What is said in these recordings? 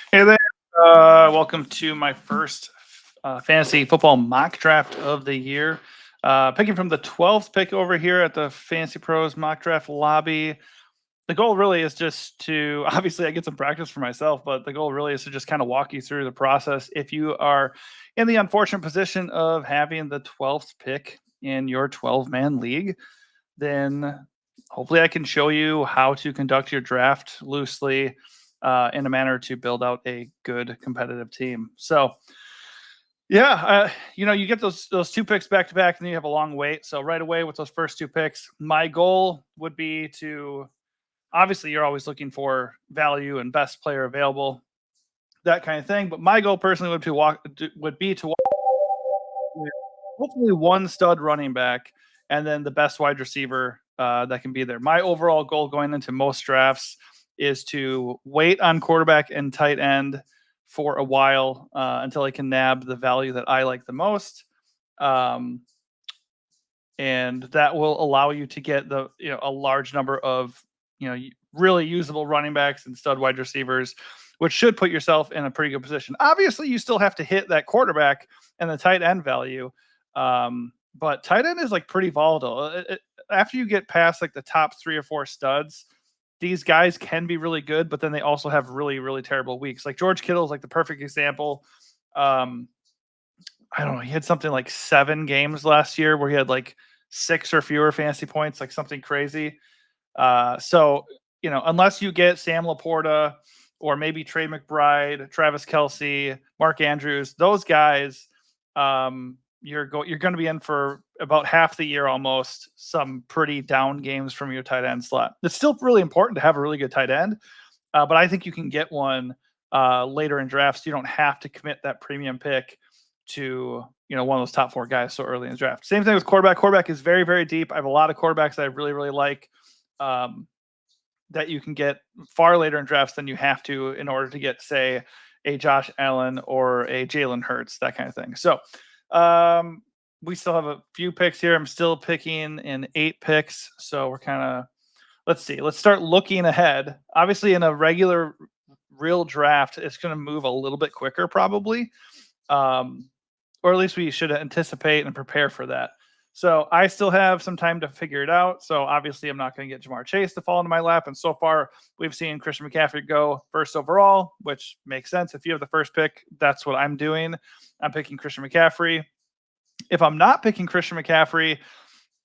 Hey there. Welcome to my first fantasy football mock draft of the year. Picking from the 12th pick over here at the Fantasy Pros mock draft lobby. The goal really is just to obviously I get some practice for myself, but the goal really is to just kind of walk you through the process. If you are in the unfortunate position of having the 12th pick in your 12-man league, then hopefully I can show you how to conduct your draft loosely in a manner to build out a good competitive team. So yeah, you get those two picks back to back, and then you have a long wait. So right away with those first two picks, my goal would be to obviously you're always looking for value and best player available, that kind of thing. But my goal personally would be to walk with hopefully one stud running back and then the best wide receiver that can be there. My overall goal going into most drafts is to wait on quarterback and tight end for a while until I can nab the value that I like the most. Um, and that will allow you to get a large number of really usable running backs and stud wide receivers, which should put yourself in a pretty good position. Obviously you still have to hit that quarterback and the tight end value, but tight end is like pretty volatile. After you get past like the top 3 or 4 studs, these guys can be really good, but then they also have really really terrible weeks. Like George Kittle is like the perfect example. um I don't know. He had something like 7 games last year where he had like 6 or fewer fantasy points, like something crazy. So unless you get Sam Laporta or maybe Trey McBride, Travis Kelsey, Mark Andrews, those guys, you're going to be in for about half the year almost some pretty down games from your tight end slot. It's still really important to have a really good tight end, but I think you can get one later in drafts. You don't have to commit that premium pick to one of those top 4 guys so early in the draft. Same thing with quarterback. Quarterback is very very deep. I have a lot of quarterbacks that I really really like. Um, that you can get far later in drafts than you have to in order to get, say, a Josh Allen or a Jalen Hurts, that kind of thing. So we still have a few picks here. I'm still picking in 8 picks. So we're kind of, let's see, let's start looking ahead. Obviously, in a regular real draft, it's going to move a little bit quicker, probably. Um, or at least we should anticipate and prepare for that. So I still have some time to figure it out. So obviously, I'm not going to get Jamar Chase to fall into my lap. And so far, we've seen Christian McCaffrey go first overall, which makes sense. If you have the first pick, that's what I'm doing. I'm picking Christian McCaffrey. If I'm not picking Christian McCaffrey,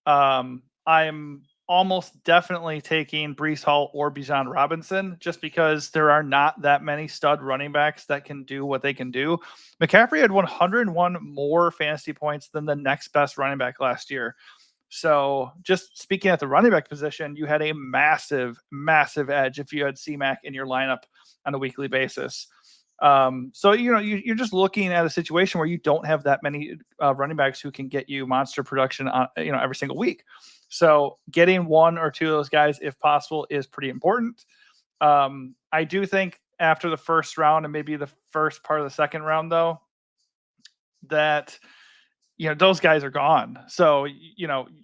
I'm almost definitely taking Brees Hall or Bijan Robinson just because there are not that many stud running backs that can do what they can do. McCaffrey had 101 more fantasy points than the next best running back last year. So, just speaking at the running back position, you had a massive, massive edge if you had CMAC in your lineup on a weekly basis. So you're just looking at a situation where you don't have that many running backs who can get you monster production on every single week. So getting 1 or 2 of those guys, if possible, is pretty important. I do think after the first round and maybe the first part of the second round, though, that those guys are gone. So,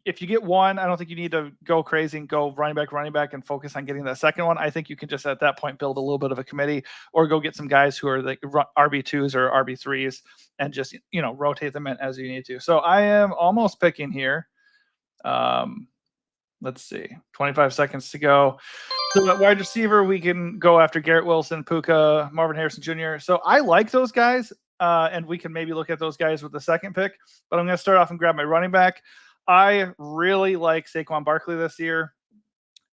if you get one, I don't think you need to go crazy and go running back and focus on getting that second one. I think you can just at that point build a little bit of a committee or go get some guys who are like RB2s or RB3s and just, rotate them in as you need to. So I am almost picking here. Let's see, 25 seconds to go. So at wide receiver, we can go after Garrett Wilson, Puka, Marvin Harrison Jr. So I like those guys, and we can maybe look at those guys with the second pick. But I'm going to start off and grab my running back. I really like Saquon Barkley this year.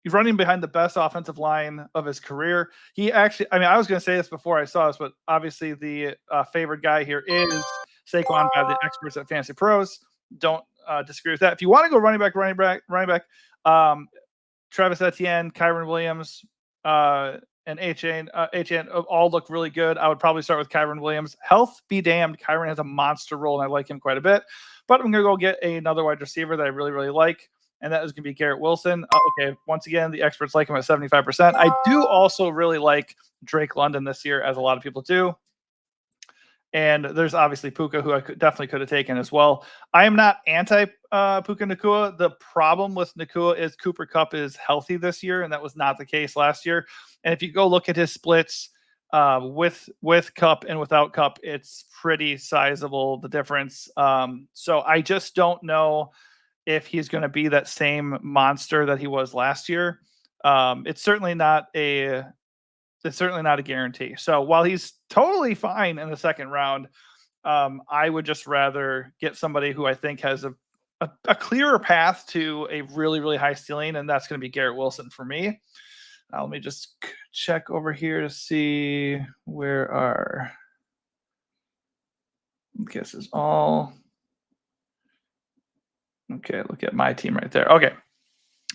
He's running behind the best offensive line of his career. He actually, I was going to say this before I saw this, but obviously the favored guy here is Saquon by the experts at Fantasy Pros. Don't disagree with that. If you want to go running back, Travis Etienne, Kyren Williams, and H.N. All look really good. I would probably start with Kyren Williams. Health be damned. Kyren has a monster role, and I like him quite a bit. But I'm going to go get another wide receiver that I really, really like, and that is going to be Garrett Wilson. Okay, once again, the experts like him at 75%. I do also really like Drake London this year, as a lot of people do. And there's obviously Puka, who I definitely could have taken as well. I am not anti Puka Nacua. The problem with Nacua is Cooper Kupp is healthy this year, and that was not the case last year. And if you go look at his splits, With Cup and without Cup, it's pretty sizable, the difference. So I just don't know if he's going to be that same monster that he was last year. It's certainly not a guarantee. So while he's totally fine in the second round, I would just rather get somebody who I think has a clearer path to a really, really high ceiling, and that's going to be Garrett Wilson for me. Let me just check over here to see where our guesses all. Okay, look at my team right there. Okay,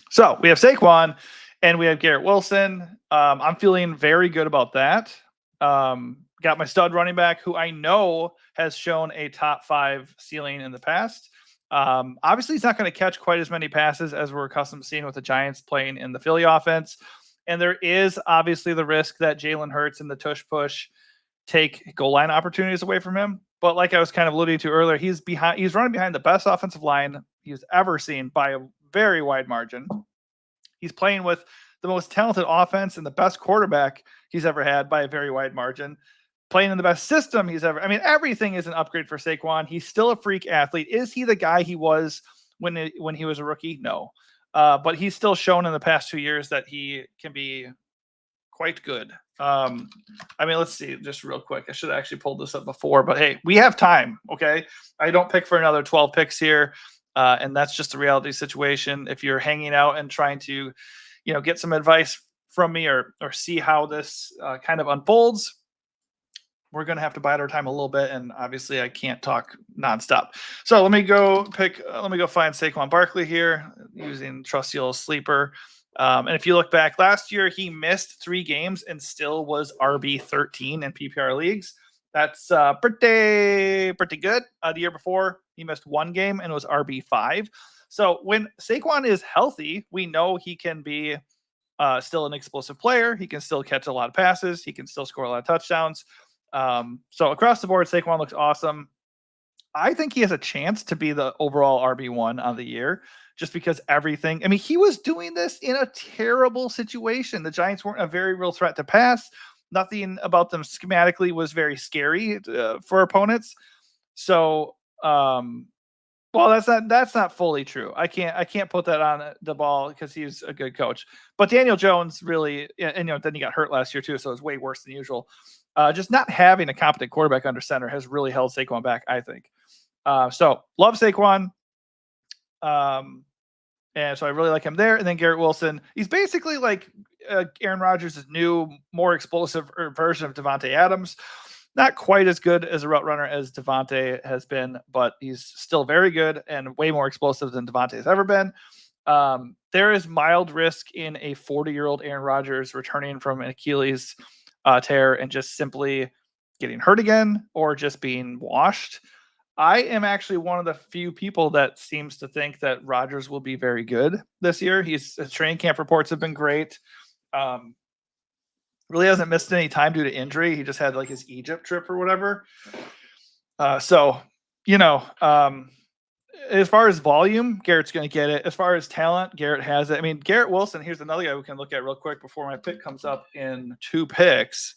so we have Saquon and we have Garrett Wilson. I'm feeling very good about that. Got my stud running back who I know has shown a top 5 ceiling in the past. Obviously, he's not going to catch quite as many passes as we're accustomed to seeing with the Giants playing in the Philly offense. And there is obviously the risk that Jalen Hurts and the tush push take goal line opportunities away from him. But like I was kind of alluding to earlier, he's running behind the best offensive line he's ever seen by a very wide margin. He's playing with the most talented offense and the best quarterback he's ever had by a very wide margin. Playing in the best system he's ever. I mean, everything is an upgrade for Saquon. He's still a freak athlete. Is he the guy he was when he was a rookie? No. But he's still shown in the past 2 years that he can be quite good. I mean, let's see, just real quick. I should have actually pulled this up before, but hey, we have time. Okay. I don't pick for another 12 picks here. And that's just a reality situation. If you're hanging out and trying to, get some advice from me or see how this kind of unfolds, we're going to have to bide our time a little bit. And obviously I can't talk nonstop. So let me go find Saquon Barkley here using trusty old sleeper. And if you look back last year, he missed 3 games and still was RB13 in PPR leagues. That's pretty good. The year before, he missed 1 game and was RB5. So when Saquon is healthy, we know he can be still an explosive player. He can still catch a lot of passes. He can still score a lot of touchdowns. So across the board, Saquon looks awesome. I think he has a chance to be the overall RB1 on the year just because everything. I mean, he was doing this in a terrible situation. The Giants weren't a very real threat to pass. Nothing about them schematically was very scary for opponents. So, well, that's not fully true. I can't put that on the ball because he's a good coach. But Daniel Jones really, and then he got hurt last year too, so it's way worse than usual. Just not having a competent quarterback under center has really held Saquon back, I think. So love Saquon. And so I really like him there. And then Garrett Wilson, he's basically like Aaron Rodgers' new, more explosive version of Davante Adams. Not quite as good as a route runner as Davante has been, but he's still very good and way more explosive than Davante has ever been. There is mild risk in a 40-year-old Aaron Rodgers returning from an Achilles tear and just simply getting hurt again or just being washed. I am actually one of the few people that seems to think that Rodgers will be very good this year. His training camp reports have been great. Really hasn't missed any time due to injury. He just had like his Egypt trip or whatever. So, as far as volume, Garrett's going to get it. As far as talent, Garrett has it. I mean, Garrett Wilson, here's another guy we can look at real quick before my pick comes up in 2 picks.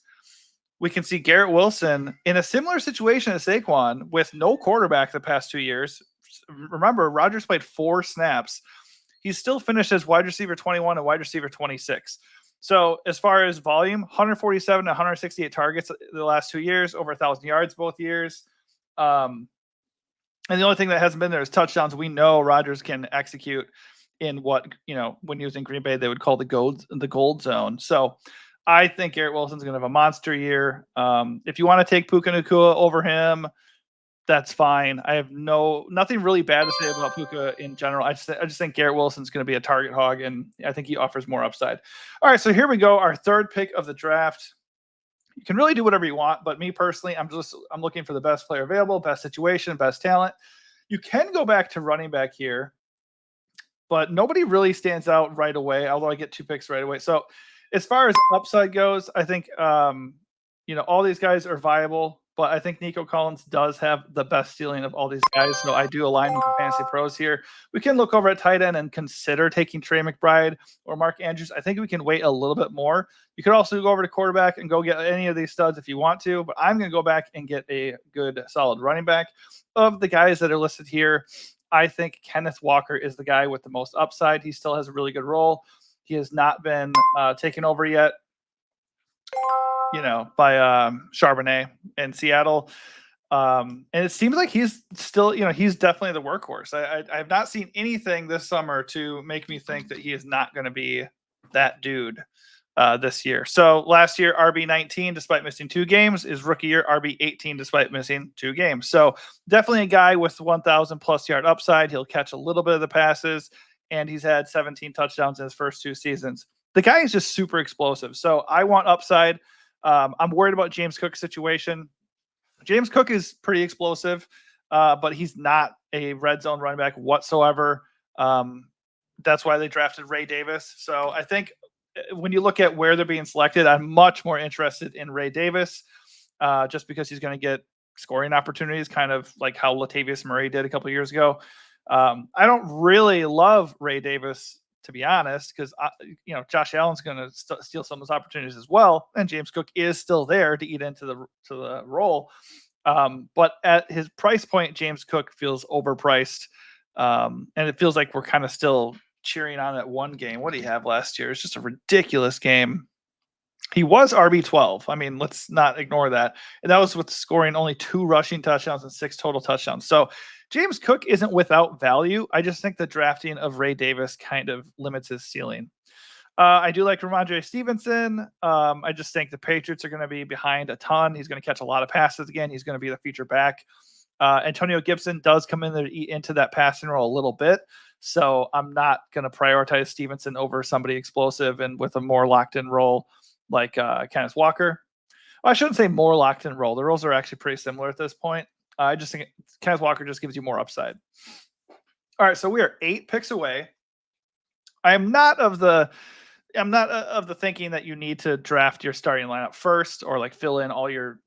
We can see Garrett Wilson in a similar situation as Saquon with no quarterback the past 2 years. Remember, Rodgers played 4 snaps. He's still finished as wide receiver 21 and wide receiver 26. So as far as volume, 147 to 168 targets the last 2 years, over 1,000 yards both years. And the only thing that hasn't been there is touchdowns. We know Rodgers can execute in what, when he was in Green Bay, they would call the gold zone. So I think Garrett Wilson's going to have a monster year. If you want to take Puka Nacua over him, that's fine. I have nothing really bad to say about Puka in general. I just think Garrett Wilson's going to be a target hog, and I think he offers more upside. All right, so here we go. Our 3rd pick of the draft. You can really do whatever you want, but me personally, I'm looking for the best player available, best situation, best talent. You can go back to running back here, but nobody really stands out right away, although I get 2 picks right away. So as far as upside goes, I think all these guys are viable, but I think Nico Collins does have the best ceiling of all these guys. So I do align with the Fantasy Pros here. We can look over at tight end and consider taking Trey McBride or Mark Andrews. I think we can wait a little bit more. You could also go over to quarterback and go get any of these studs if you want to, but I'm going to go back and get a good, solid running back. Of the guys that are listed here, I think Kenneth Walker is the guy with the most upside. He still has a really good role. He has not been taken over yet, by Charbonnet in Seattle. And it seems like he's still, he's definitely the workhorse. I have not seen anything this summer to make me think that he is not going to be that dude this year. So last year, RB19, despite missing 2 games, is rookie year RB18, despite missing 2 games. So definitely a guy with 1,000 plus yard upside. He'll catch a little bit of the passes, and he's had 17 touchdowns in his first 2 seasons. The guy is just super explosive. So I want upside. I'm worried about James Cook's situation. James Cook is pretty explosive, but he's not a red zone running back whatsoever. That's why they drafted Ray Davis. So I think when you look at where they're being selected, I'm much more interested in Ray Davis, just because he's going to get scoring opportunities, kind of like how Latavius Murray did a couple of years ago. I don't really love Ray Davis, to be honest, because Josh Allen's going to steal some of those opportunities as well, and James Cook is still there to eat into the role. But at his price point, James Cook feels overpriced, and it feels like we're kind of still cheering on that one game. What did he have last year? It's just a ridiculous game. He was RB12. I mean, let's not ignore that. And that was with scoring only 2 rushing touchdowns and 6 total touchdowns. So James Cook isn't without value. I just think the drafting of Ray Davis kind of limits his ceiling. I do like Ramondre Stevenson. I just think the Patriots are going to be behind a ton. He's going to catch a lot of passes again. He's going to be the feature back. Antonio Gibson does come in there to eat into that passing role a little bit. So I'm not going to prioritize Stevenson over somebody explosive and with a more locked in role like Kenneth Walker. Well, I shouldn't say more locked in role. The roles are actually pretty similar at this point. I just think Kenneth Walker just gives you more upside. All right, so we are 8 picks away. I'm not of the thinking that you need to draft your starting lineup first or like fill in all your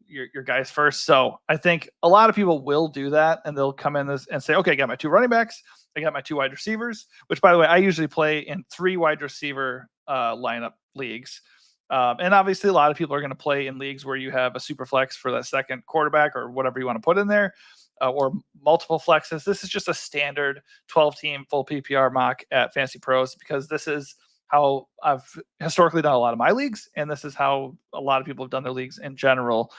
guys first. So I think a lot of people will do that, and they'll come in and say, okay, I got my 2 running backs, I got my 2 wide receivers, which, by the way, I usually play in 3 wide receiver lineup leagues. And obviously a lot of people are going to play in leagues where you have a super flex for that second quarterback or whatever you want to put in there, or multiple flexes. This is just a standard 12-team full PPR mock at Fantasy Pros, because this is how I've historically done a lot of my leagues, and this is how a lot of people have done their leagues in general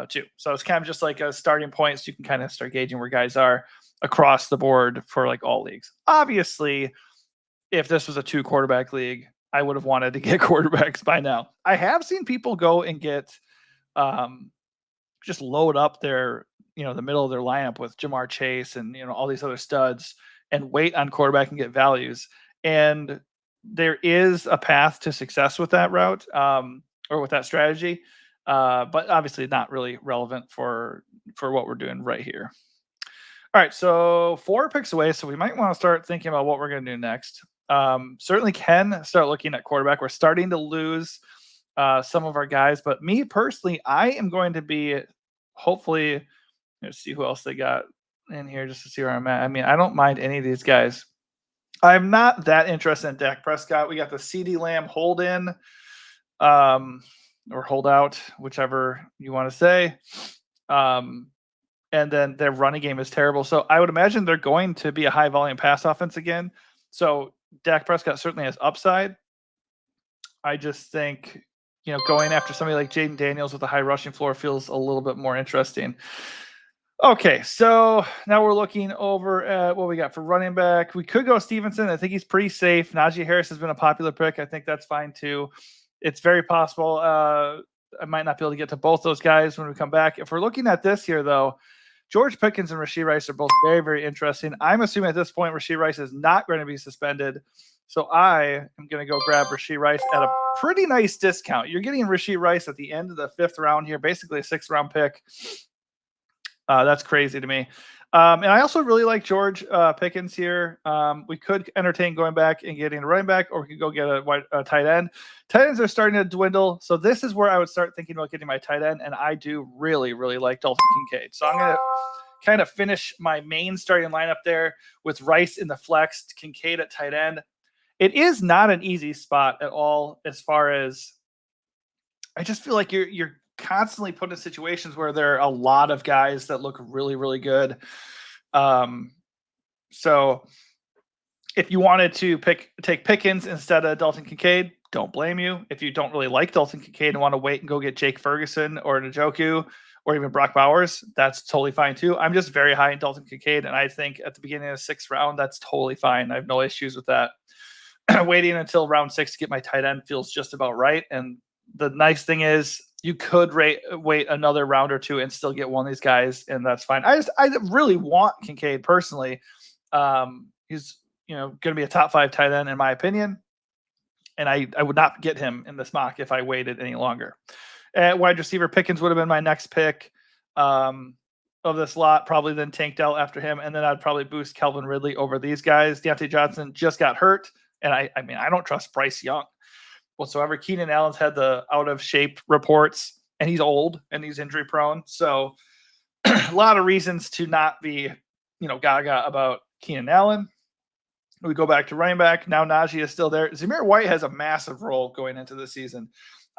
too. So it's kind of just like a starting point, so you can kind of start gauging where guys are across the board for like all leagues. Obviously, if this was a 2 quarterback league, I would have wanted to get quarterbacks by now. I have seen people go and get just load up their, the middle of their lineup with Jamar Chase and, all these other studs and wait on quarterback and get values. And there is a path to success with that route, or with that strategy. But obviously not really relevant for what we're doing right here. All right, so 4 picks away. So we might want to start thinking about what we're going to do next. Certainly can start looking at quarterback. We're starting to lose some of our guys, but me personally, I am going to be hopefully, let's see who else they got in here just to see where I'm at. I mean, I don't mind any of these guys. I'm not that interested in Dak Prescott. We got the CeeDee Lamb hold in, or hold out, whichever you want to say. And then their running game is terrible. So I would imagine they're going to be a high volume pass offense again. So Dak Prescott certainly has upside. I just think, going after somebody like Jaden Daniels with a high rushing floor feels a little bit more interesting. Okay, so now we're looking over at what we got for running back. We could go Stevenson. I think he's pretty safe. Najee Harris has been a popular pick. I think that's fine too. It's very possible I might not be able to get to both those guys when we come back. If we're looking at this here, though, George Pickens and Rashee Rice are both very, very interesting. I'm assuming at this point Rashee Rice is not going to be suspended. So I am going to go grab Rashee Rice at a pretty nice discount. You're getting Rashee Rice at the end of the 5th round here, basically a 6th round pick. That's crazy to me. And I also really like George Pickens here. We could entertain going back and getting a running back, or we could go get a tight end. Tight ends are starting to dwindle, so this is where I would start thinking about getting my tight end, and I do really, really like Dalton Kincaid. So I'm going to kind of finish my main starting lineup there with Rice in the flex, Kincaid at tight end. It is not an easy spot at all, as far as I just feel like you're constantly put in situations where there are a lot of guys that look really, really good. So if you wanted to take Pickens instead of Dalton Kincaid, don't blame you. If you don't really like Dalton Kincaid and want to wait and go get Jake Ferguson or Njoku or even Brock Bowers, that's totally fine too. I'm just very high in Dalton Kincaid, and I think at the beginning of the 6th round, that's totally fine. I have no issues with that. Waiting until round 6 to get my tight end feels just about right. And the nice thing is you could wait another round or two and still get one of these guys, and that's fine. I really want Kincaid personally. He's going to be a top 5 tight end in my opinion, and I would not get him in this mock if I waited any longer. At wide receiver, Pickens would have been my next pick of this lot, probably then tanked out after him, and then I'd probably boost Calvin Ridley over these guys. Deontay Johnson just got hurt, and I mean, I don't trust Bryce Young whatsoever. Keenan Allen's had the out of shape reports, and he's old and he's injury prone. So a lot of reasons to not be, gaga about Keenan Allen. We go back to running back. Now Najee is still there. Zamir White has a massive role going into the season.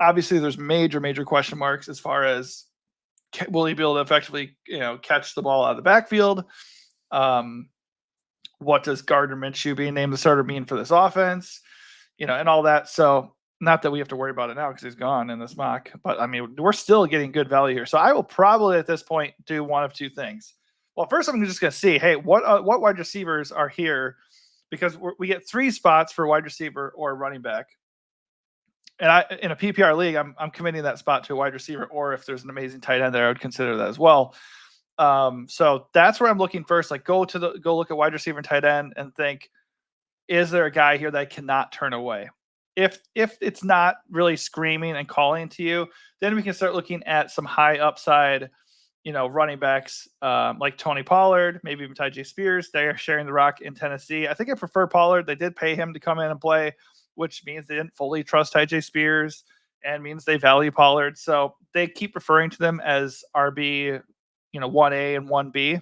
Obviously, there's major, major question marks as far as will he be able to effectively, catch the ball out of the backfield? What does Gardner Minshew being named the starter mean for this offense? And all that. So not that we have to worry about it now because he's gone in this mock, but I mean, we're still getting good value here. So I will probably at this point do one of two things. Well, first I'm just going to see, hey, what wide receivers are here, because we get 3 spots for wide receiver or running back. And in a PPR league, I'm committing that spot to a wide receiver, or if there's an amazing tight end there, I would consider that as well. So that's where I'm looking first. Like go look at wide receiver and tight end and think, is there a guy here that I cannot turn away? If it's not really screaming and calling to you, then we can start looking at some high upside, running backs like Tony Pollard, maybe even Tyjae Spears. They are sharing the rock in Tennessee. I think I prefer Pollard. They did pay him to come in and play, which means they didn't fully trust Tyjae Spears and means they value Pollard. So they keep referring to them as RB, 1A and 1B.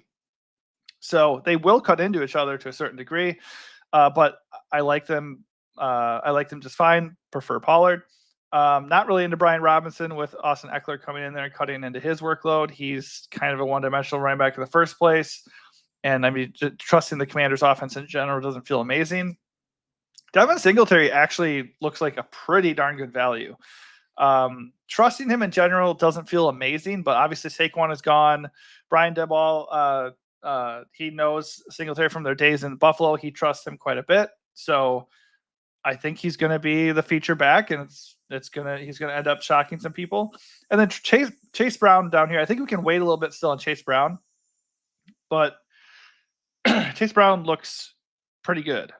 So they will cut into each other to a certain degree. But I like them. I like them just fine. Prefer Pollard. Not really into Brian Robinson with Austin Eckler coming in there and cutting into his workload. He's kind of a one-dimensional running back in the first place. And I mean, trusting the Commanders' offense in general doesn't feel amazing. Devin Singletary actually looks like a pretty darn good value. Trusting him in general doesn't feel amazing, but obviously Saquon is gone. Brian Daboll, he knows Singletary from their days in Buffalo. He trusts him quite a bit. So I think he's going to be the feature back, and he's going to end up shocking some people. And then Chase Brown down here. I think we can wait a little bit still on Chase Brown, but Chase Brown looks pretty good.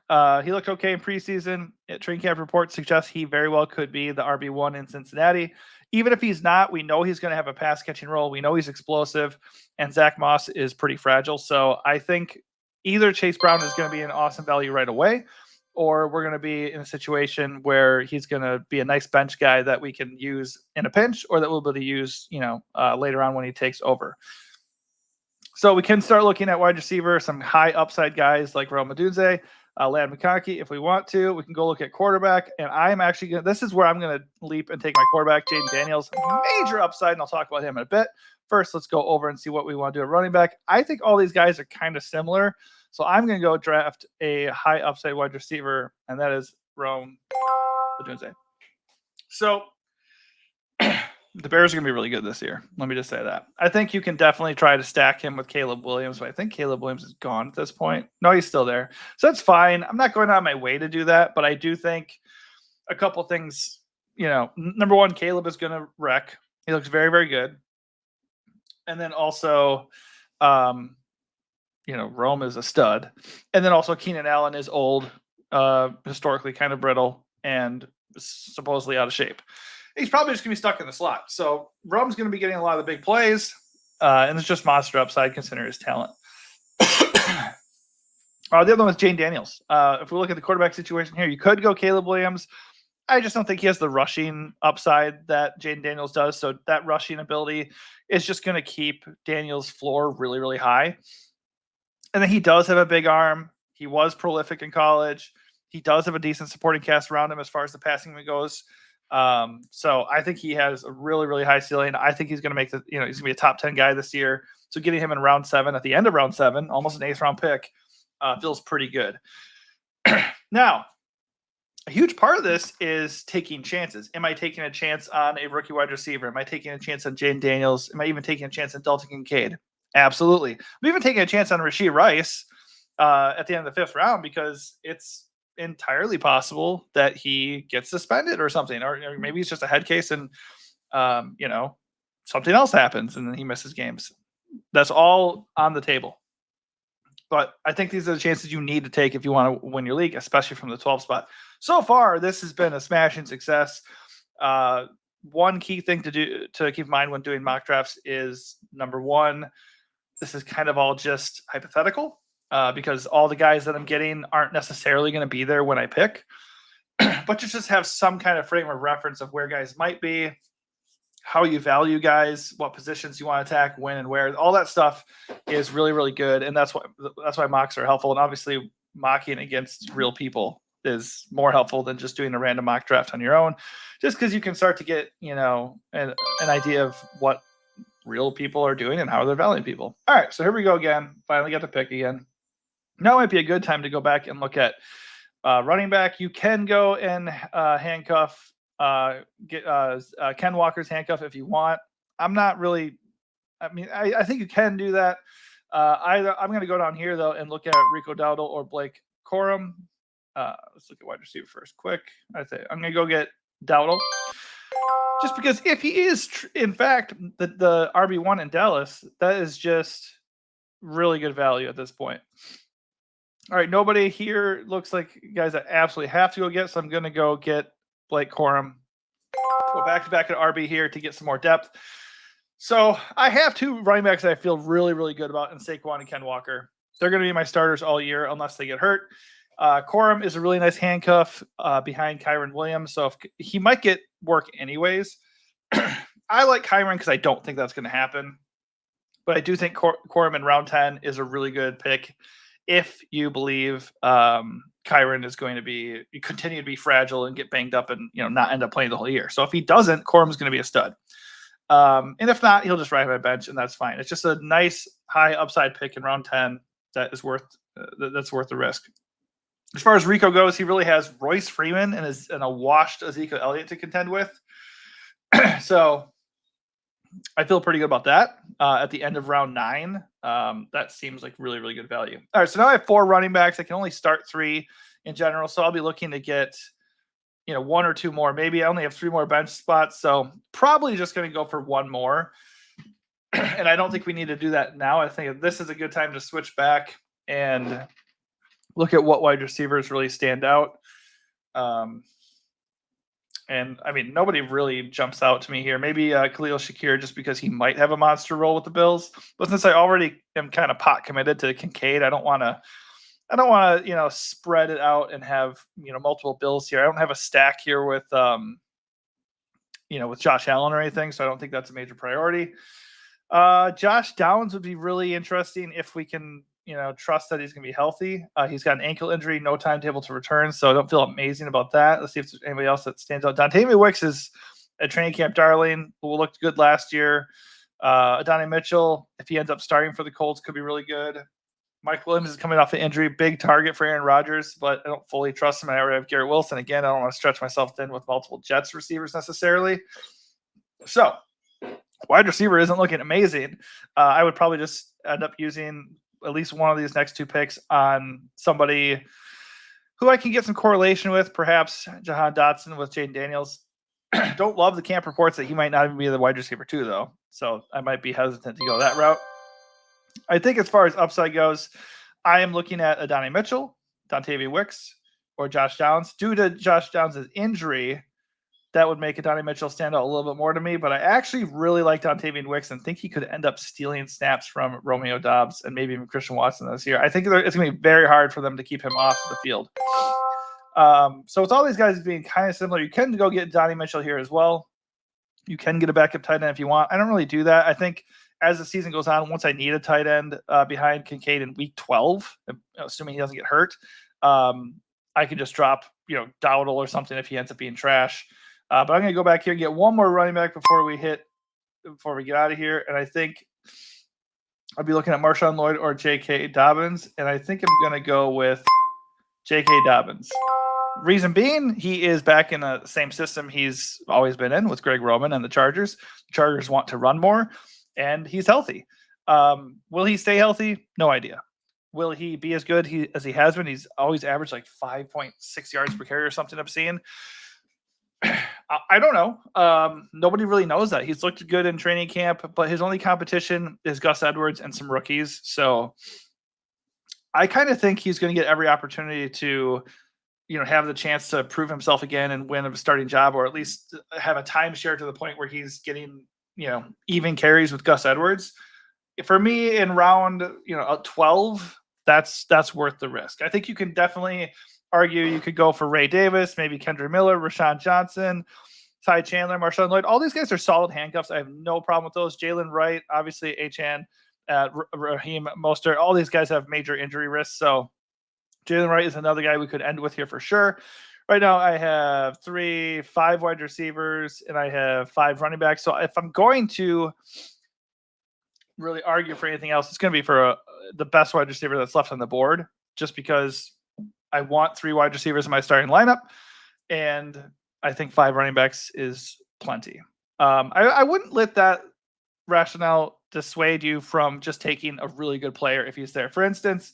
He looked okay in preseason. Training camp reports suggest he very well could be the RB1 in Cincinnati. Even if he's not, we know he's going to have a pass catching role. We know he's explosive, and Zach Moss is pretty fragile. So I think either Chase Brown is going to be an awesome value right away, or we're going to be in a situation where he's going to be a nice bench guy that we can use in a pinch, or that we'll be able to use, later on when he takes over. So we can start looking at wide receiver, some high upside guys like Rome Odunze, Ladd McConkey. If we want to, we can go look at quarterback. And I'm actually this is where I'm going to leap and take my quarterback, Jaden Daniels, major upside, and I'll talk about him in a bit. First, let's go over and see what we want to do at running back. I think all these guys are kind of similar. So I'm going to go draft a high upside wide receiver, and that is Rome Odunze. So the Bears are going to be really good this year. Let me just say that. I think you can definitely try to stack him with Caleb Williams, but I think Caleb Williams is gone at this point. No, he's still there. So that's fine. I'm not going out of my way to do that, but I do think a couple things, number one, Caleb is going to wreck. He looks very, very good. And then also, Rome is a stud. And then also Keenan Allen is old, historically kind of brittle, and supposedly out of shape. He's probably just going to be stuck in the slot. So Rome's going to be getting a lot of the big plays, and it's just monster upside considering his talent. The other one was Jane Daniels. If we look at the quarterback situation here, you could go Caleb Williams. I just don't think he has the rushing upside that Jaden Daniels does. So that rushing ability is just going to keep Daniels' floor really, really high. And then he does have a big arm. He was prolific in college. He does have a decent supporting cast around him as far as the passing goes. So I think he has a really, really high ceiling. I think he's going to make he's going to be a top 10 guy this year. So getting him in round 7 at the end of round 7, almost an 8th round pick, feels pretty good. Now, a huge part of this is taking chances. Am I taking a chance on a rookie wide receiver? Am I taking a chance on Jaden Daniels? Am I even taking a chance on Dalton Kincaid? Absolutely. I'm even taking a chance on Rashee Rice at the end of the 5th round because it's entirely possible that he gets suspended or something, or maybe it's just a head case and something else happens and then he misses games. That's all on the table. But I think these are the chances you need to take if you want to win your league, especially from the 12th spot. So far, this has been a smashing success. One key thing to keep in mind when doing mock drafts is, number one, this is kind of all just hypothetical because all the guys that I'm getting aren't necessarily going to be there when I pick. But you just have some kind of frame of reference of where guys might be, how you value guys, what positions you want to attack, when and where. All that stuff is really, really good. And that's why mocks are helpful. And obviously mocking against real people is more helpful than just doing a random mock draft on your own, just because you can start to get, an idea of what real people are doing and how they're valuing people. All right, so here we go again. Finally got to pick again. Now might be a good time to go back and look at running back. You can go and handcuff get Ken Walker's handcuff if you want. I'm not really. I think you can do that. I'm going to go down here though and look at Rico Dowdle or Blake Corum. Let's look at wide receiver first, quick. I'm going to go get Dowdle, just because if he is in fact the RB1 in Dallas, that is just really good value at this point. All right, nobody here looks like guys that absolutely have to go get, so I'm going to go get Blake Corum. Go back at RB here to get some more depth. So I have 2 running backs that I feel really, really good about in Saquon and Ken Walker. They're going to be my starters all year unless they get hurt. Corum is a really nice handcuff behind Kyren Williams, so if he might get work anyways. I like Kyren because I don't think that's going to happen, but I do think Corum in round 10 is a really good pick if you believe Kyren is going to continue to be fragile and get banged up and not end up playing the whole year. So if he doesn't, Corum's going to be a stud. And if not, he'll just ride my bench, and that's fine. It's just a nice high upside pick in round 10 that is worth the risk. As far as Rico goes, he really has Royce Freeman and a washed Ezekiel Elliott to contend with. So I feel pretty good about that. At the end of round 9, that seems like really, really good value. All right, so now I have 4 running backs. I can only start 3 in general, so I'll be looking to get 1 or 2 more. Maybe I only have 3 more bench spots, so probably just going to go for 1 more. And I don't think we need to do that now. I think this is a good time to switch back and look at what wide receivers really stand out. And I mean, nobody really jumps out to me here. Maybe Khalil Shakir, just because he might have a monster role with the Bills. But since I already am kind of pot committed to Kincaid, I don't want to spread it out and have multiple Bills here. I don't have a stack here with with Josh Allen or anything, so I don't think that's a major priority. Josh Downs would be really interesting if we can trust that he's going to be healthy. He's got an ankle injury, no timetable to return, so I don't feel amazing about that. Let's see if there's anybody else that stands out. Dontayvion Wicks is a training camp darling who looked good last year. Adonai Mitchell, if he ends up starting for the Colts, could be really good. Mike Williams is coming off an injury, big target for Aaron Rodgers, but I don't fully trust him. I already have Garrett Wilson. Again, I don't want to stretch myself thin with multiple Jets receivers necessarily. So wide receiver isn't looking amazing. I would probably just end up using at least one of these next 2 picks on somebody who I can get some correlation with, perhaps Jahan Dotson with Jaden Daniels. Don't love the camp reports that he might not even be the wide receiver 2, though. So I might be hesitant to go that route. I think as far as upside goes, I am looking at Adonai Mitchell, Dontayvion Wicks, or Josh Downs. Due to Josh Downs' injury, that would make Adonai Mitchell stand out a little bit more to me. But I actually really like Dontavian Wicks and think he could end up stealing snaps from Romeo Doubs and maybe even Christian Watson this year. I think it's going to be very hard for them to keep him off the field. So with all these guys being kind of similar, you can go get Donnie Mitchell here as well. You can get a backup tight end if you want. I don't really do that. I think as the season goes on, once I need a tight end behind Kincaid in week 12, assuming he doesn't get hurt, I can just drop, Dowdle or something if he ends up being trash. But I'm going to go back here and get one more running back before we get out of here. And I think I'll be looking at Marshawn Lloyd or J.K. Dobbins. And I think I'm going to go with J.K. Dobbins. Reason being, he is back in the same system he's always been in with Greg Roman and the Chargers. The Chargers want to run more, and he's healthy. Will he stay healthy? No idea. Will he be as good as he has been? He's always averaged like 5.6 yards per carry or something I'm seeing. I don't know. Nobody really knows that. He's looked good in training camp, but his only competition is Gus Edwards and some rookies. So I kind of think he's going to get every opportunity to have the chance to prove himself again and win a starting job, or at least have a timeshare to the point where he's getting, even carries with Gus Edwards. For me, in round, 12, that's worth the risk. I think you can definitely argue you could go for Ray Davis, maybe Kendra Miller, Rashawn Johnson, Ty Chandler, Marshawn Lloyd. All these guys are solid handcuffs. I have no problem with those. Jalen Wright, obviously Achane, Raheem Mostert. All these guys have major injury risks, so Jalen Wright is another guy we could end with here for sure. Right now, I have 5 wide receivers, and I have 5 running backs. So if I'm going to really argue for anything else, it's going to be for the best wide receiver that's left on the board, just because I want 3 wide receivers in my starting lineup, and I think 5 running backs is plenty. I wouldn't let that rationale dissuade you from just taking a really good player if he's there. For instance,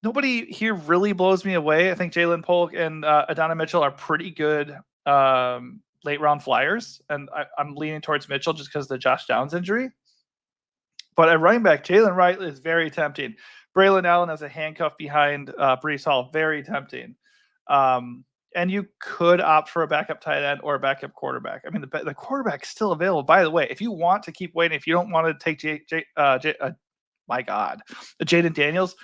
nobody here really blows me away. I think Jalen Polk and Adonai Mitchell are pretty good late round flyers, and I'm leaning towards Mitchell just because of the Josh Downs injury. But at running back, Jalen Wright is very tempting. Braylon Allen as a handcuff behind Breece Hall, very tempting. And you could opt for a backup tight end or a backup quarterback. I mean, the quarterback's still available. By the way, if you want to keep waiting, if you don't want to take Jaden Daniels,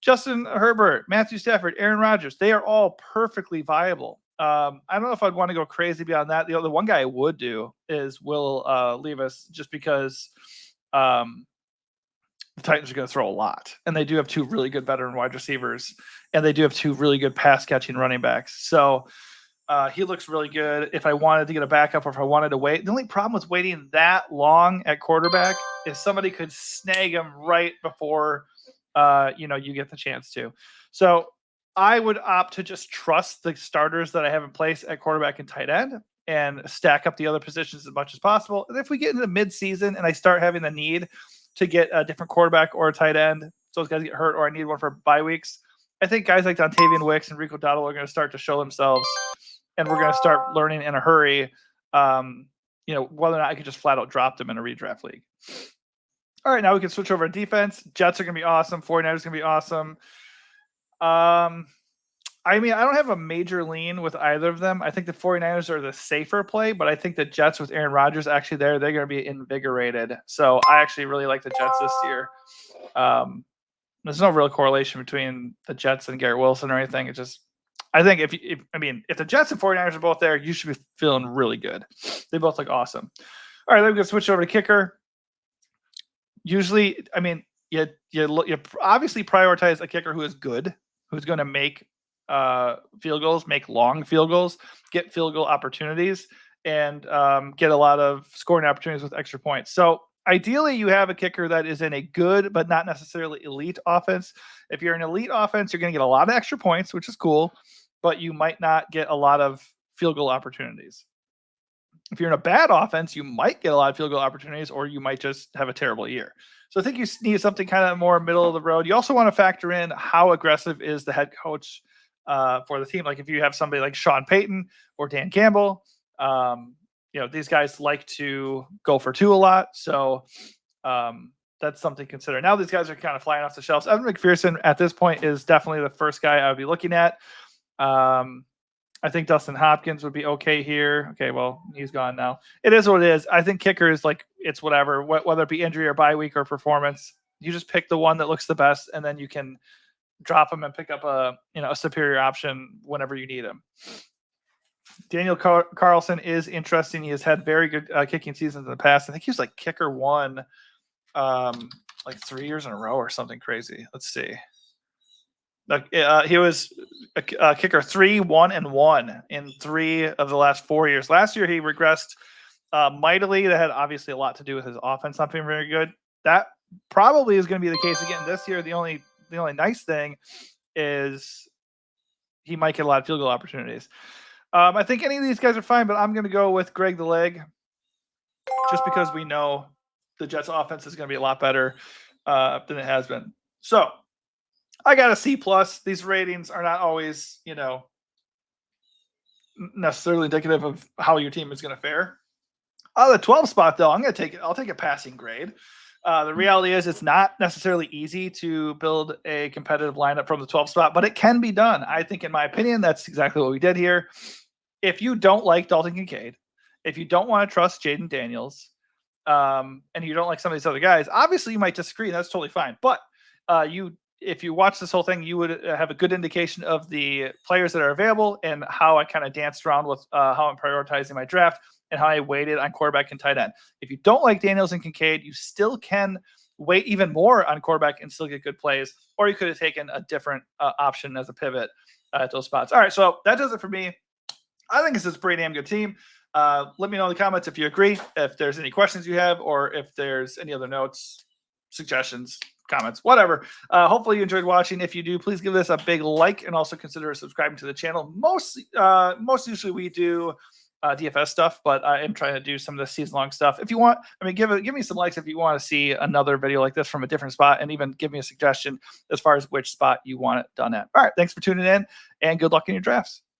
Justin Herbert, Matthew Stafford, Aaron Rodgers, they are all perfectly viable. I don't know if I'd want to go crazy beyond that. The one guy I would do is Will Levis, just because the Titans are going to throw a lot, and they do have 2 really good veteran wide receivers, and they do have 2 really good pass catching running backs. So he looks really good. If I wanted to get a backup, or if I wanted to wait, the only problem with waiting that long at quarterback is somebody could snag him right before you get the chance to. So I would opt to just trust the starters that I have in place at quarterback and tight end and stack up the other positions as much as possible. And if we get into mid-season and I start having the need to get a different quarterback or a tight end, so those guys get hurt, or I need one for bye weeks, I think guys like Dontavian Wicks and Rico Dowdle are going to start to show themselves, and we're going to start learning in a hurry, whether or not I can just flat out drop them in a redraft league. All right, now we can switch over to defense. Jets are going to be awesome. 49ers are going to be awesome. I don't have a major lean with either of them. I think the 49ers are the safer play, but I think the Jets with Aaron Rodgers actually they're going to be invigorated. So I actually really like the Jets this year. There's no real correlation between the Jets and Garrett Wilson or anything. It's just, I think if the Jets and 49ers are both there, you should be feeling really good. They both look awesome. All right, then we're going to switch over to kicker. Usually, you obviously prioritize a kicker who is good, who's going to make field goals, make long field goals, get field goal opportunities, and get a lot of scoring opportunities with extra points. So ideally, you have a kicker that is in a good but not necessarily elite offense. If you're an elite offense, you're going to get a lot of extra points, which is cool, but you might not get a lot of field goal opportunities. If you're in a bad offense, you might get a lot of field goal opportunities, or you might just have a terrible year. So I think you need something kind of more middle of the road. You also want to factor in how aggressive is the head coach for the team. Like if you have somebody like Sean Payton or Dan Campbell, these guys like to go for 2 a lot. So that's something to consider. Now these guys are kind of flying off the shelves. Evan McPherson at this point is definitely the first guy I would be looking at. I think Dustin Hopkins would be okay here. Okay, well, he's gone now. It is what it is. I think kicker is like, it's whatever, whether it be injury or bye week or performance. You just pick the one that looks the best, and then you can drop him and pick up a superior option whenever you need him. Daniel Carlson is interesting. He has had very good kicking seasons in the past. I think he was like kicker one, like 3 years in a row or something crazy. Let's see. He was a kicker 3, 1, and 1 in 3 of the last 4 years. Last year he regressed mightily. That had obviously a lot to do with his offense not being very good. That probably is going to be the case again this year. The only nice thing is he might get a lot of field goal opportunities. I think any of these guys are fine, but I'm going to go with Greg the Leg, just because we know the Jets' offense is going to be a lot better than it has been. So I got a C+. These ratings are not always, necessarily indicative of how your team is going to fare. The 12 spot, though, I'll take a passing grade. The reality is it's not necessarily easy to build a competitive lineup from the 12 spot, but it can be done. I think, in my opinion, that's exactly what we did here. If you don't like Dalton Kincaid, if you don't want to trust Jaden Daniels, and you don't like some of these other guys, obviously you might disagree. That's totally fine. But if you watch this whole thing, you would have a good indication of the players that are available and how I kind of danced around with how I'm prioritizing my draft and how I weighted on quarterback and tight end. If you don't like Daniels and Kincaid, you still can weight even more on quarterback and still get good plays, or you could have taken a different option as a pivot at those spots. All right, so that does it for me. I think this is a pretty damn good team. Let me know in the comments if you agree, if there's any questions you have, or if there's any other notes, suggestions, comments, whatever. Hopefully you enjoyed watching. If you do, please give this a big like and also consider subscribing to the channel. Most usually we do DFS stuff, but I am trying to do some of the season-long stuff. If you want, give me some likes if you want to see another video like this from a different spot, and even give me a suggestion as far as which spot you want it done at. All right, thanks for tuning in, and good luck in your drafts.